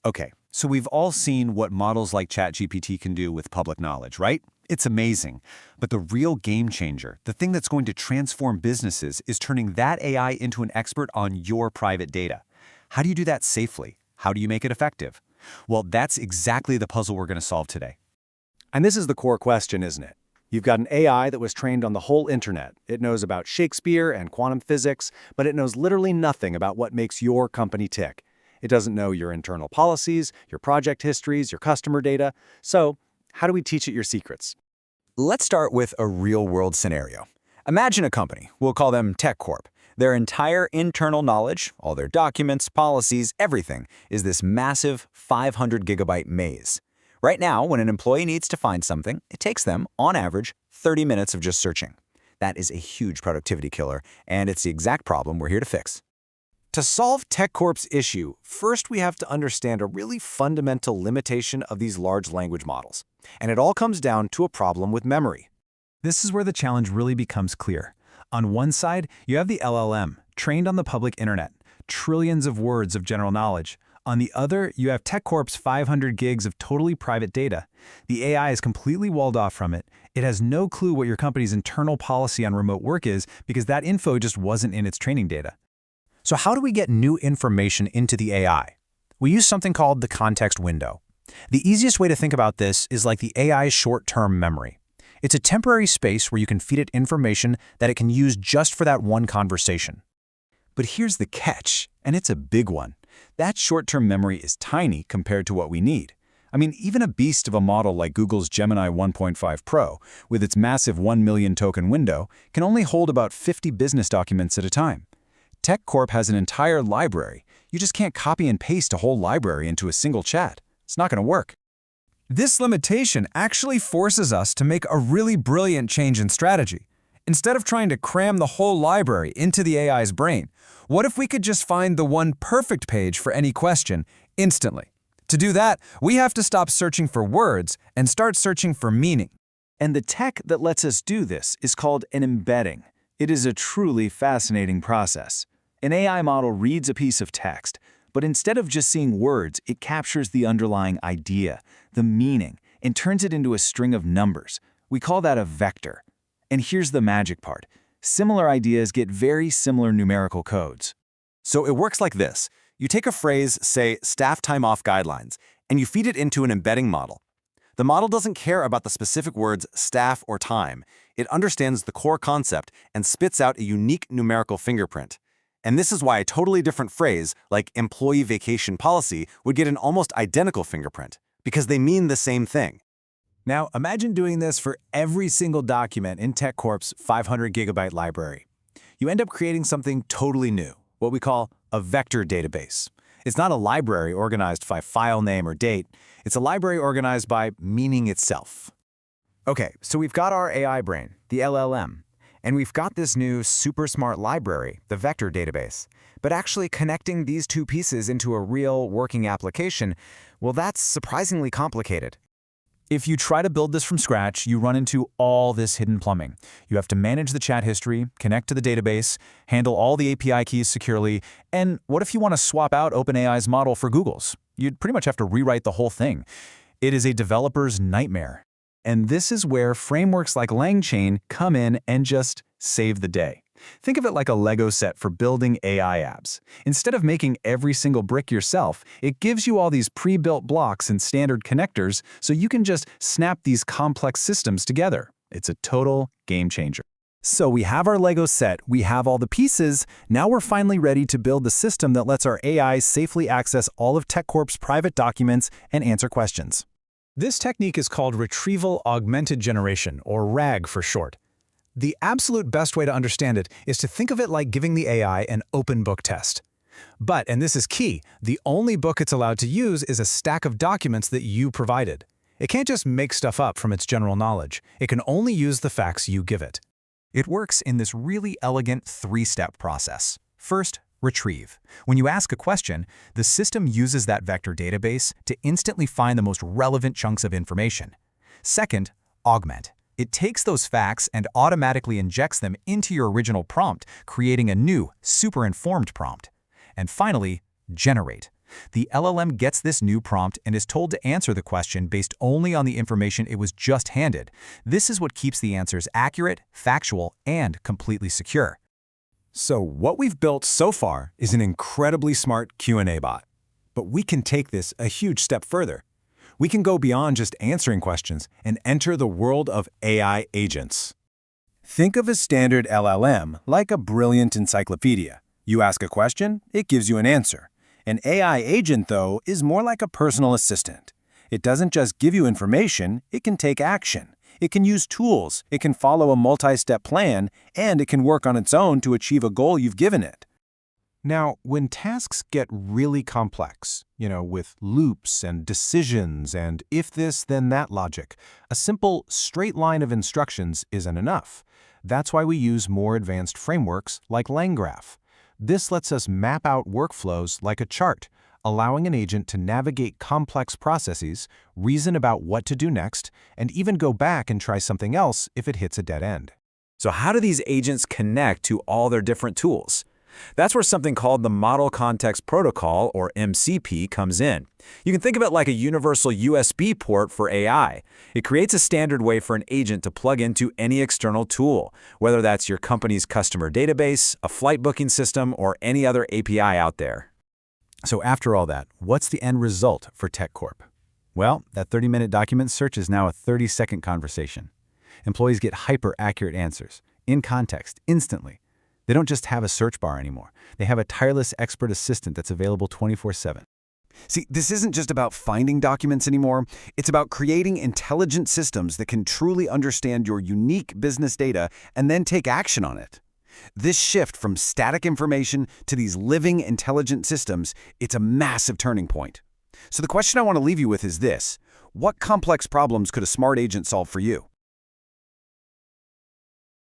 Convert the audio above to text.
Okay, so we've all seen what models like ChatGPT can do with public knowledge, right? It's amazing. But the real game changer, the thing that's going to transform businesses, is turning that AI into an expert on your private data. How do you do that safely? How do you make it effective? Well, that's exactly the puzzle we're going to solve today. And this is the core question, isn't it? You've got an AI that was trained on the whole internet. It knows about Shakespeare and quantum physics, but it knows literally nothing about what makes your company tick. It doesn't know your internal policies, your project histories, your customer data. So, how do we teach it your secrets? Let's start with a real-world scenario. Imagine a company, we'll call them Tech Corp. Their entire internal knowledge, all their documents, policies, everything, is this massive 500-gigabyte maze. Right now, when an employee needs to find something, it takes them, on average, 30 minutes of just searching. That is a huge productivity killer, and it's the exact problem we're here to fix. To solve Tech Corp's issue, first we have to understand a really fundamental limitation of these large language models. And it all comes down to a problem with memory. This is where the challenge really becomes clear. On one side, you have the LLM, trained on the public internet, trillions of words of general knowledge. On the other, you have Tech Corp's 500 gigs of totally private data. The AI is completely walled off from it. It has no clue what your company's internal policy on remote work is because that info just wasn't in its training data. So how do we get new information into the AI? We use something called the context window. The easiest way to think about this is like the AI's short-term memory. It's a temporary space where you can feed it information that it can use just for that one conversation. But here's the catch, and it's a big one. That short-term memory is tiny compared to what we need. I mean, even a beast of a model like Google's Gemini 1.5 Pro, with its massive 1 million token window, can only hold about 50 business documents at a time. Tech Corp has an entire library. You just can't copy and paste a whole library into a single chat. It's not going to work. This limitation actually forces us to make a really brilliant change in strategy. Instead of trying to cram the whole library into the AI's brain, what if we could just find the one perfect page for any question instantly? To do that, we have to stop searching for words and start searching for meaning. And the tech that lets us do this is called an embedding. It is a truly fascinating process. An AI model reads a piece of text, but instead of just seeing words, it captures the underlying idea, the meaning, and turns it into a string of numbers. We call that a vector. And here's the magic part. Similar ideas get very similar numerical codes. So it works like this. You take a phrase, say, staff time off guidelines, and you feed it into an embedding model. The model doesn't care about the specific words staff or time. It understands the core concept and spits out a unique numerical fingerprint. And this is why a totally different phrase, like employee vacation policy, would get an almost identical fingerprint, because they mean the same thing. Now, imagine doing this for every single document in Tech Corp's 500 gigabyte library. You end up creating something totally new, what we call a vector database. It's not a library organized by file name or date. It's a library organized by meaning itself. Okay, so we've got our AI brain, the LLM, and we've got this new super smart library, the vector database. But actually connecting these two pieces into a real working application, well, that's surprisingly complicated. If you try to build this from scratch, you run into all this hidden plumbing. You have to manage the chat history, connect to the database, handle all the API keys securely, and what if you want to swap out OpenAI's model for Google's? You'd pretty much have to rewrite the whole thing. It is a developer's nightmare. And this is where frameworks like LangChain come in and just save the day. Think of it like a Lego set for building AI apps. Instead of making every single brick yourself, it gives you all these pre-built blocks and standard connectors so you can just snap these complex systems together. It's a total game changer. So we have our Lego set, we have all the pieces, now we're finally ready to build the system that lets our AI safely access all of Tech Corp's private documents and answer questions. This technique is called Retrieval Augmented Generation, or RAG for short. The absolute best way to understand it is to think of it like giving the AI an open book test. But, and this is key, the only book it's allowed to use is a stack of documents that you provided. It can't just make stuff up from its general knowledge. It can only use the facts you give it. It works in this really elegant three-step process. First, retrieve. When you ask a question, the system uses that vector database to instantly find the most relevant chunks of information. Second, augment. It takes those facts and automatically injects them into your original prompt, creating a new, super-informed prompt. And finally, generate. The LLM gets this new prompt and is told to answer the question based only on the information it was just handed. This is what keeps the answers accurate, factual, and completely secure. So what we've built so far is an incredibly smart Q&A bot. But we can take this a huge step further. We can go beyond just answering questions and enter the world of AI agents. Think of a standard LLM like a brilliant encyclopedia. You ask a question, it gives you an answer. An AI agent, though, is more like a personal assistant. It doesn't just give you information, it can take action. It can use tools, it can follow a multi-step plan, and it can work on its own to achieve a goal you've given it. Now, when tasks get really complex, with loops and decisions and if this, then that logic, a simple, straight line of instructions isn't enough. That's why we use more advanced frameworks like LangGraph. This lets us map out workflows like a chart, allowing an agent to navigate complex processes, reason about what to do next, and even go back and try something else if it hits a dead end. So how do these agents connect to all their different tools? That's where something called the Model Context Protocol, or MCP, comes in. You can think of it like a universal USB port for AI. It creates a standard way for an agent to plug into any external tool, whether that's your company's customer database, a flight booking system, or any other API out there. So after all that, what's the end result for TechCorp? Well, that 30-minute document search is now a 30-second conversation. Employees get hyper-accurate answers, in context, instantly. They don't just have a search bar anymore. They have a tireless expert assistant that's available 24/7. See, this isn't just about finding documents anymore. It's about creating intelligent systems that can truly understand your unique business data and then take action on it. This shift from static information to these living, intelligent systems, it's a massive turning point. So the question I want to leave you with is this: what complex problems could a smart agent solve for you?